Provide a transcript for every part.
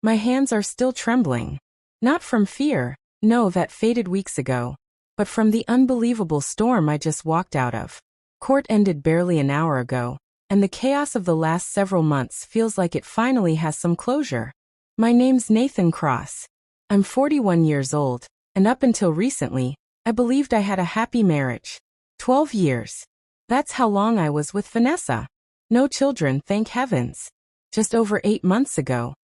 My hands are still trembling. Not from fear, no, that faded weeks ago, but from the unbelievable storm I just walked out of. Court ended barely an hour ago, and the chaos of the last several months feels like it finally has some closure. My name's Nathan Cross. I'm 41 years old, and up until recently, I believed I had a happy marriage. 12 years. That's how long I was with Vanessa. No children, thank heavens. Just over 8 months ago,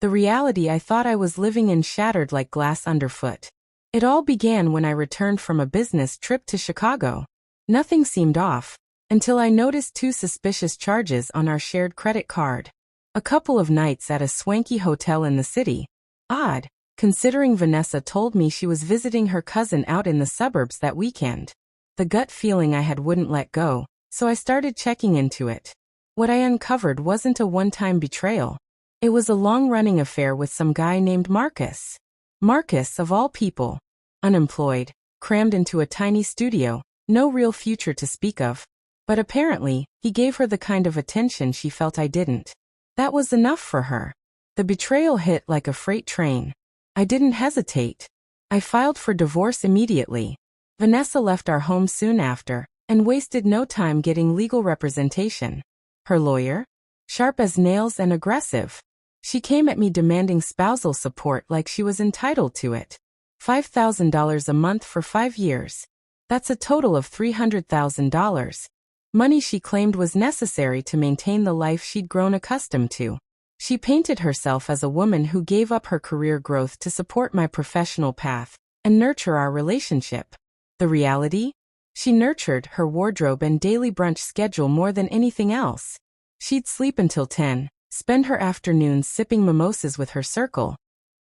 the reality I thought I was living in shattered like glass underfoot. It all began when I returned from a business trip to Chicago. Nothing seemed off, until I noticed 2 suspicious charges on our shared credit card. A couple of nights at a swanky hotel in the city. Odd, considering Vanessa told me she was visiting her cousin out in the suburbs that weekend. The gut feeling I had wouldn't let go, so I started checking into it. What I uncovered wasn't a one-time betrayal. It was a long-running affair with some guy named Marcus. Marcus, of all people. Unemployed, crammed into a tiny studio, no real future to speak of. But apparently, he gave her the kind of attention she felt I didn't. That was enough for her. The betrayal hit like a freight train. I didn't hesitate. I filed for divorce immediately. Vanessa left our home soon after, and wasted no time getting legal representation. Her lawyer? Sharp as nails and aggressive. She came at me demanding spousal support like she was entitled to it. $5,000 a month for 5 years. That's a total of $300,000. Money she claimed was necessary to maintain the life she'd grown accustomed to. She painted herself as a woman who gave up her career growth to support my professional path and nurture our relationship. The reality? She nurtured her wardrobe and daily brunch schedule more than anything else. She'd sleep until 10, spend her afternoons sipping mimosas with her circle,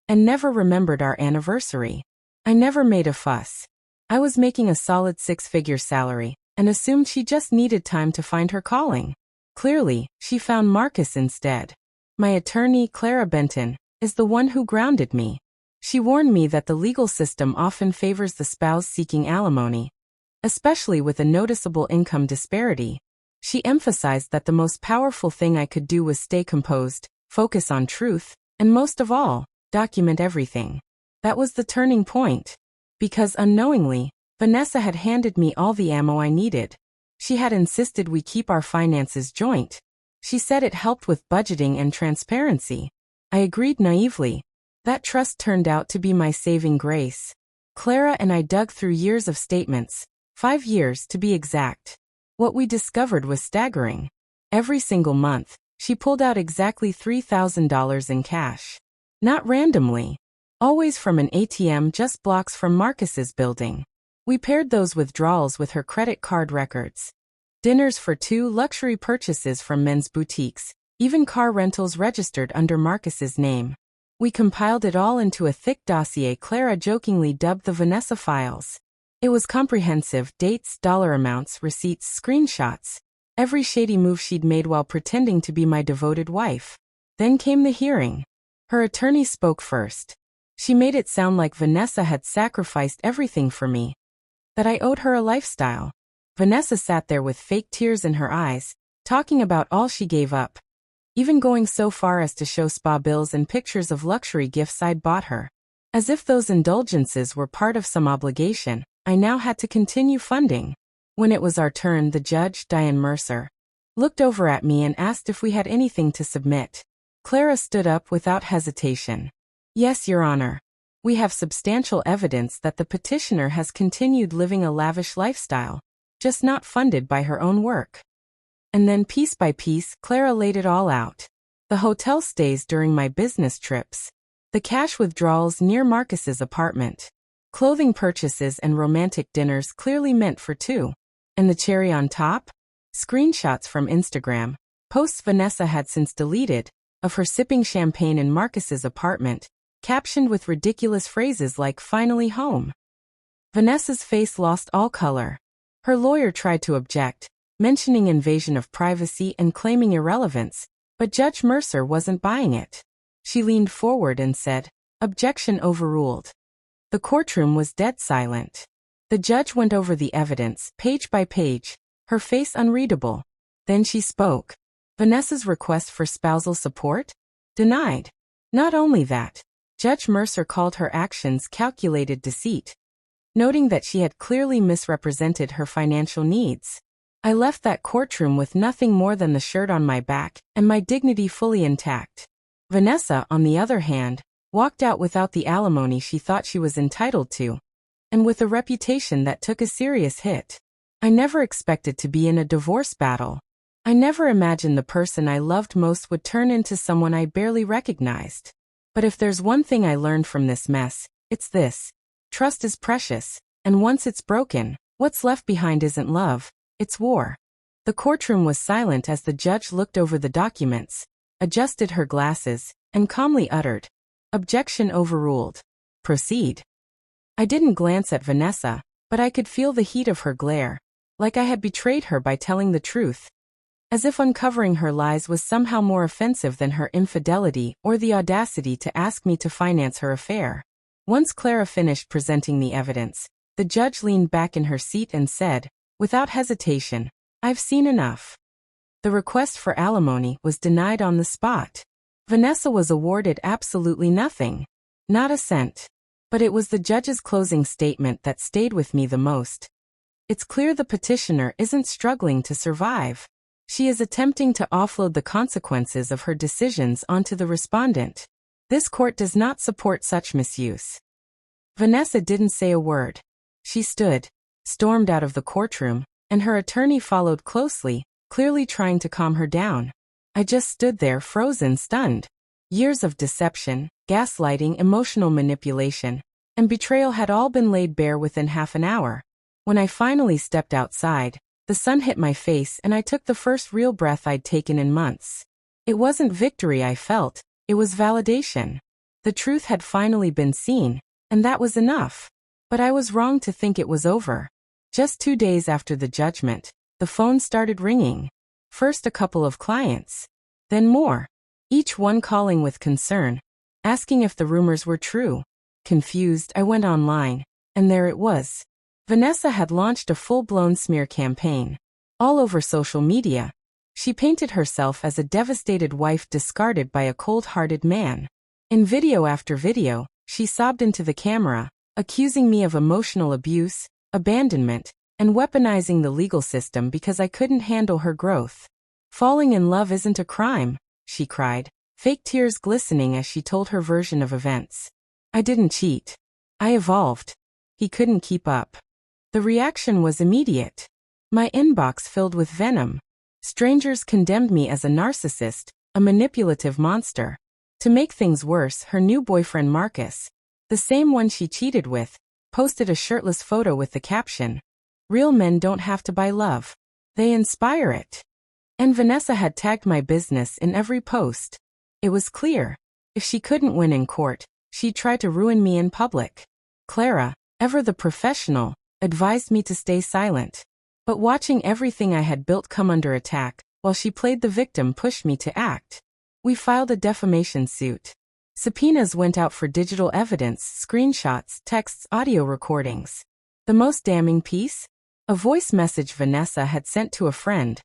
and never remembered our anniversary. I never made a fuss. I was making a solid 6-figure salary, and assumed she just needed time to find her calling. Clearly, she found Marcus instead. My attorney, Clara Benton, is the one who grounded me. She warned me that the legal system often favors the spouse seeking alimony, especially with a noticeable income disparity. She emphasized that the most powerful thing I could do was stay composed, focus on truth, and most of all, document everything. That was the turning point. Because unknowingly, Vanessa had handed me all the ammo I needed. She had insisted we keep our finances joint. She said it helped with budgeting and transparency. I agreed naively. That trust turned out to be my saving grace. Clara and I dug through years of statements, 5 years to be exact. What we discovered was staggering. Every single month, she pulled out exactly $3,000 in cash. Not randomly. Always from an ATM just blocks from Marcus's building. We paired those withdrawals with her credit card records. Dinners for 2, luxury purchases from men's boutiques, even car rentals registered under Marcus's name. We compiled it all into a thick dossier Clara jokingly dubbed the Vanessa Files. It was comprehensive: dates, dollar amounts, receipts, screenshots. Every shady move she'd made while pretending to be my devoted wife. Then came the hearing. Her attorney spoke first. She made it sound like Vanessa had sacrificed everything for me, that I owed her a lifestyle. Vanessa sat there with fake tears in her eyes, talking about all she gave up, even going so far as to show spa bills and pictures of luxury gifts I'd bought her. As if those indulgences were part of some obligation I now had to continue funding. When it was our turn, the judge, Diane Mercer, looked over at me and asked if we had anything to submit. Clara stood up without hesitation. Yes, Your Honor. We have substantial evidence that the petitioner has continued living a lavish lifestyle, just not funded by her own work. And then piece by piece, Clara laid it all out. The hotel stays during my business trips, the cash withdrawals near Marcus's apartment, clothing purchases and romantic dinners clearly meant for 2. And the cherry on top? Screenshots from Instagram, posts Vanessa had since deleted, of her sipping champagne in Marcus's apartment, captioned with ridiculous phrases like "finally home." Vanessa's face lost all color. Her lawyer tried to object, mentioning invasion of privacy and claiming irrelevance, but Judge Mercer wasn't buying it. She leaned forward and said, "Objection overruled." The courtroom was dead silent. The judge went over the evidence, page by page, her face unreadable. Then she spoke. Vanessa's request for spousal support? Denied. Not only that, Judge Mercer called her actions calculated deceit, noting that she had clearly misrepresented her financial needs. I left that courtroom with nothing more than the shirt on my back and my dignity fully intact. Vanessa, on the other hand, walked out without the alimony she thought she was entitled to, and with a reputation that took a serious hit. I never expected to be in a divorce battle. I never imagined the person I loved most would turn into someone I barely recognized. But if there's one thing I learned from this mess, it's this. Trust is precious, and once it's broken, what's left behind isn't love, it's war. The courtroom was silent as the judge looked over the documents, adjusted her glasses, and calmly uttered, "Objection overruled. Proceed." I didn't glance at Vanessa, but I could feel the heat of her glare, like I had betrayed her by telling the truth. As if uncovering her lies was somehow more offensive than her infidelity or the audacity to ask me to finance her affair. Once Clara finished presenting the evidence, the judge leaned back in her seat and said, without hesitation, "I've seen enough." The request for alimony was denied on the spot. Vanessa was awarded absolutely nothing. Not a cent. But it was the judge's closing statement that stayed with me the most. It's clear the petitioner isn't struggling to survive. She is attempting to offload the consequences of her decisions onto the respondent. This court does not support such misuse. Vanessa didn't say a word. She stood, stormed out of the courtroom, and her attorney followed closely, clearly trying to calm her down. I just stood there frozen, stunned. Years of deception, gaslighting, emotional manipulation, and betrayal had all been laid bare within half an hour. When I finally stepped outside, the sun hit my face and I took the first real breath I'd taken in months. It wasn't victory I felt, it was validation. The truth had finally been seen, and that was enough. But I was wrong to think it was over. Just 2 days after the judgment, the phone started ringing. First a couple of clients, then more, each one calling with concern, asking if the rumors were true. Confused, I went online, and there it was. Vanessa had launched a full-blown smear campaign. All over social media, she painted herself as a devastated wife discarded by a cold-hearted man. In video after video, she sobbed into the camera, accusing me of emotional abuse, abandonment, and weaponizing the legal system because I couldn't handle her growth. "Falling in love isn't a crime," she cried, fake tears glistening as she told her version of events. "I didn't cheat. I evolved." He couldn't keep up. The reaction was immediate. My inbox filled with venom. Strangers condemned me as a narcissist, a manipulative monster. To make things worse, her new boyfriend Marcus, the same one she cheated with, posted a shirtless photo with the caption, "Real men don't have to buy love. They inspire it." And Vanessa had tagged my business in every post. It was clear. If she couldn't win in court, she'd try to ruin me in public. Clara, ever the professional, advised me to stay silent. But watching everything I had built come under attack, while she played the victim, pushed me to act. We filed a defamation suit. Subpoenas went out for digital evidence, screenshots, texts, audio recordings. The most damning piece? A voice message Vanessa had sent to a friend,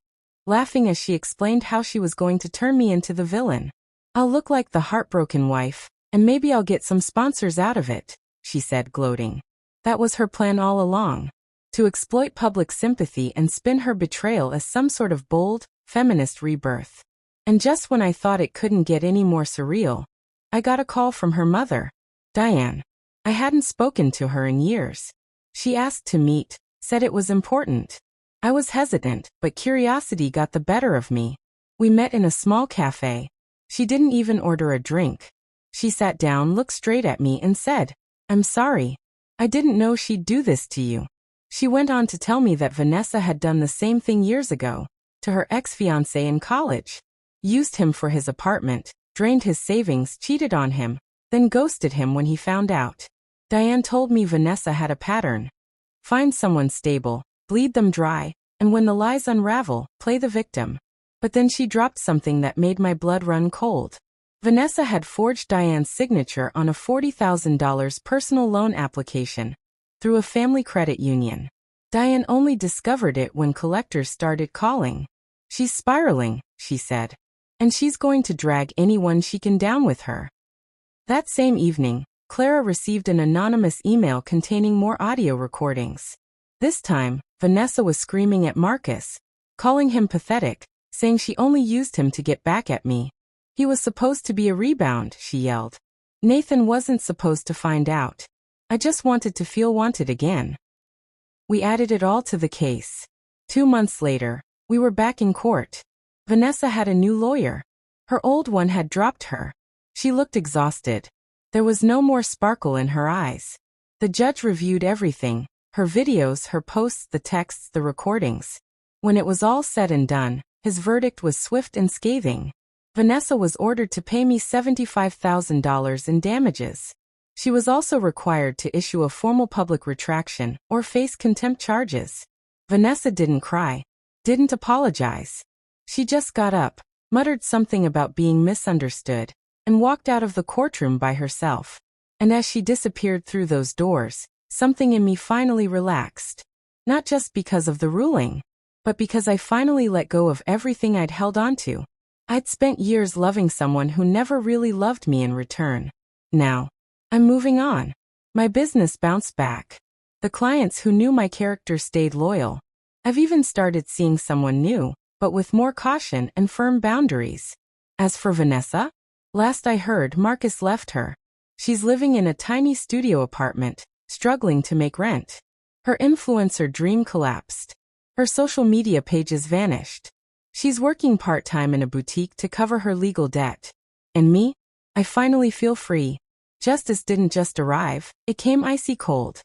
laughing as she explained how she was going to turn me into the villain. "I'll look like the heartbroken wife, and maybe I'll get some sponsors out of it," she said, gloating. That was her plan all along. To exploit public sympathy and spin her betrayal as some sort of bold, feminist rebirth. And just when I thought it couldn't get any more surreal, I got a call from her mother, Diane. I hadn't spoken to her in years. She asked to meet, said it was important. I was hesitant, but curiosity got the better of me. We met in a small cafe. She didn't even order a drink. She sat down, looked straight at me, and said, "I'm sorry. I didn't know she'd do this to you." She went on to tell me that Vanessa had done the same thing years ago, to her ex-fiancé in college. Used him for his apartment, drained his savings, cheated on him, then ghosted him when he found out. Diane told me Vanessa had a pattern. Find someone stable, bleed them dry, and when the lies unravel, play the victim. But then she dropped something that made my blood run cold. Vanessa had forged Diane's signature on a $40,000 personal loan application through a family credit union. Diane only discovered it when collectors started calling. "She's spiraling," she said. "And she's going to drag anyone she can down with her." That same evening, Clara received an anonymous email containing more audio recordings. This time, Vanessa was screaming at Marcus, calling him pathetic, saying she only used him to get back at me. He was supposed to be a rebound, she yelled. Nathan wasn't supposed to find out. I just wanted to feel wanted again. We added it all to the case. 2 months later, we were back in court. Vanessa had a new lawyer. Her old one had dropped her. She looked exhausted. There was no more sparkle in her eyes. The judge reviewed everything, her videos, her posts, the texts, the recordings. When it was all said and done, his verdict was swift and scathing. Vanessa was ordered to pay me $75,000 in damages. She was also required to issue a formal public retraction or face contempt charges. Vanessa didn't cry, didn't apologize. She just got up, muttered something about being misunderstood, and walked out of the courtroom by herself. And as she disappeared through those doors, something in me finally relaxed. Not just because of the ruling, but because I finally let go of everything I'd held onto. I'd spent years loving someone who never really loved me in return. Now, I'm moving on. My business bounced back. The clients who knew my character stayed loyal. I've even started seeing someone new, but with more caution and firm boundaries. As for Vanessa, last I heard, Marcus left her. She's living in a tiny studio apartment, struggling to make rent. Her influencer dream collapsed. Her social media pages vanished. She's working part-time in a boutique to cover her legal debt. And me? I finally feel free. Justice didn't just arrive, it came icy cold.